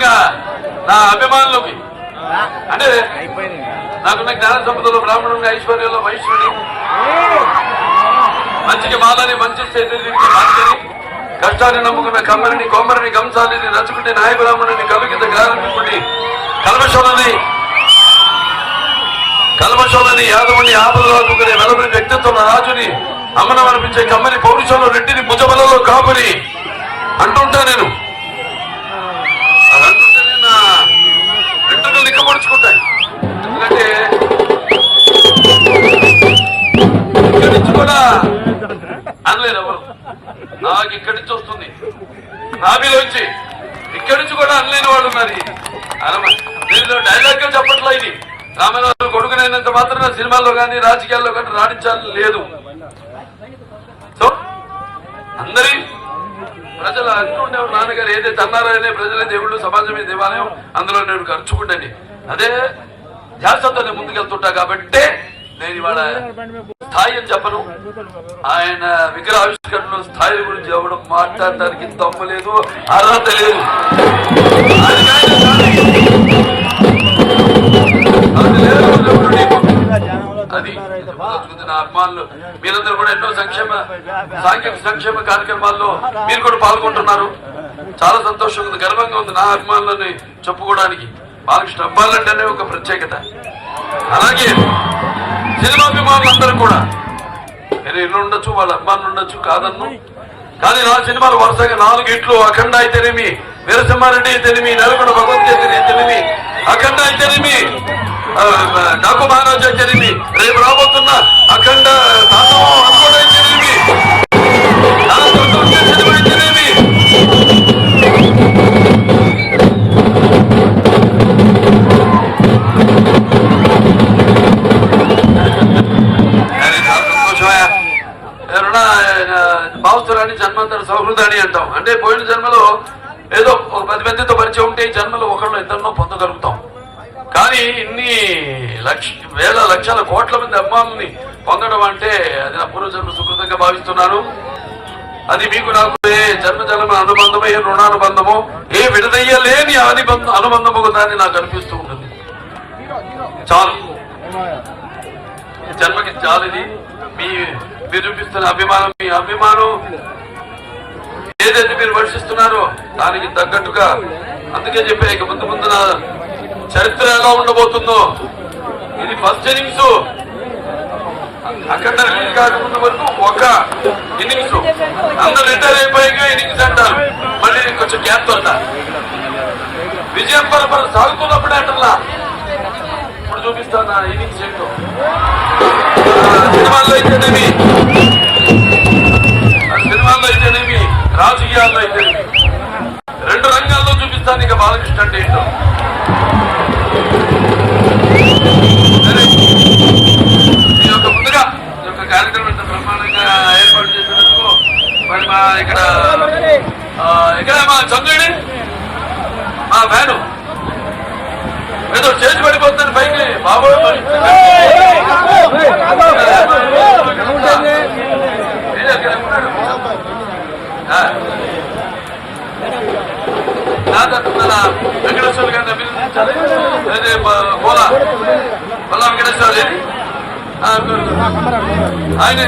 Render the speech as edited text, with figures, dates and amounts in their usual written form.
నిజంగా నా అభిమానులకి అంటే నాకున్న జ్ఞాన సంపదలో బ్రాహ్మణుని, ఐశ్వర్యంలో వైశ్యుని, మంచికి మాలని, మంచి చైతన్యానికి మార్చని, కష్టాన్ని నమ్ముకున్న కమ్మరిని, కొమ్మరిని, కంసాలిని, రచుకుని, నాయకురాముని, కవికిత గారని, కల్మషోలని, యాదవుని, ఆపదలాదుకునే వెలబడి వ్యక్తిత్వం రాజుని, అమ్మనం అనిపించే కమ్మని, పౌరుషంలో రెడ్డిని, భుజబలలో కాపుని అంటుంటా నేను. అది అంటుంటేనే నా వెంట్రుకలు నిక్కపడుచుకుంటాయి. ఎందుకంటే ఇక్కడి నుంచి కూడా అనలేరు ఎవరు. నాకు ఇక్కడి నుంచి వస్తుంది, నాభిలోంచి ఇక్కడి నుంచి కూడా అనలేని వాళ్ళు ఉన్నారు. దీనిలో డైలాగ్ చెప్పట్లా. ఇది రామారావు కొడుకునైనంత మాత్రం సినిమాల్లో కానీ రాజకీయాల్లో కానీ రాణించాలని లేదు. సో అందరి ప్రజలు అంటుండేవారు, నాన్నగారు ఏదైతే అన్నారనే ప్రజలే దేవుళ్ళు, సమాజమే దేవాలయం, అందులో నేను ఖర్చుకుంటాను. అదే ధ్యాసతో నేను ముందుకెళ్తుంటా. కాబట్టే నేను ఇవాళ స్థాయి అని చెప్పను. ఆయన విగ్రహావిష్కరణలో స్థాయి గురించి ఎవరు మాట్లాడటానికి తప్పలేదు, అర్హత లేదు. అది నా అభిమానులు మీరందరూ కూడా ఎన్నో సాంఘిక సంక్షేమ కార్యక్రమాల్లో మీరు కూడా పాల్గొంటున్నారు. చాలా సంతోషంగా ఉంది, గర్వంగా ఉంది నా అభిమానులని చెప్పుకోవడానికి. బాలకృష్ణ అబ్బాలంటేనే ఒక ప్రత్యేకత. అలాగే సినిమా అభిమానులందరూ కూడా మీరు ఇల్లు ఉండొచ్చు, వాళ్ళ అభిమానులు ఉండొచ్చు, కాదన్ను. కానీ నా సినిమాలు వరుసగా 4 హిట్లు, అఖండ అయితేనేమి, వీరసింహారెడ్డి అయితేనేమి, నెలకొండ భగవద్గీత అయితేనేమి, అఖండ అయితేనేమి, డాకు మహారాజు అయితేనేమి, రేపు రాబోతున్న అఖండ తాండవం అనుకోండి అయితేనేమి, సినిమా అయితేనేమి, భావస్తురాని జన్మంతర సౌహృదాన్ని అంటాం. అంటే పోయిన జన్మలో ఏదో ఒక 10 మందితో పరిచయం ఉంటే ఈ జన్మలో ఒకళ్ళు ఇద్దరినో పొందగలుగుతాం. కానీ ఇన్ని వేల లక్షల కోట్ల మంది అభిమానుల్ని పొందడం అంటే అది నా పూర్వజన్మ సుకృతంగా భావిస్తున్నాను. అది మీకు నాకు ఏ జన్మ అనుబంధమో, ఏ రుణానుబంధమో, ఏ విడదయ్యలేని అనుబంధము దాన్ని నాకు అనిపిస్తూ ఉంటుంది. చాలు, జన్మకి చాలు. ఇది మీరు చూపిస్తున్న అభిమానం, మీ అభిమానం ఏదైతే మీరు వర్షిస్తున్నారో దానికి తగ్గట్టుగా, అందుకే చెప్పే ఇక ముందు నా చరిత్ర ఎలా ఉండబోతుందో. ఇది ఫస్ట్ ఇన్నింగ్స్. అక్కడ రిలీజ్ కాకముందు వరకు ఒక ఇన్నింగ్స్, అందరూ రిటైర్ అయిపోయాక ఇన్నింగ్స్ అంటారు. మళ్ళీ కొంచెం గ్యాప్ అంటారు. విజయం పరపర సాగుతున్నప్పుడే అంటారా. ఇప్పుడు చూపిస్తాను నా ఇన్నింగ్స్ ఏంటో. సినిమాల్లో అయితేనేమి, రాజకీయాల్లో అయితేనేమి, 2 రంగాల్లో చూపిస్తాను ఇక బాలకృష్ణ అంటే ఏంటో. సరే, ఈ యొక్క ముందుగా ఈ యొక్క కార్యక్రమం ఎంత బ్రహ్మాండంగా ఏర్పాటు చేసినందుకు మరి మా ఇక్కడ మా చంద్రుడి మా ఫ్యాను ఏదో చేసి పడిపోతుంది పైకి బాబు. నా తరఫున వెంకటేశ్వర గారిని అభినందించాలి. అదే పోలా వెంకటేశ్వర ఆయనే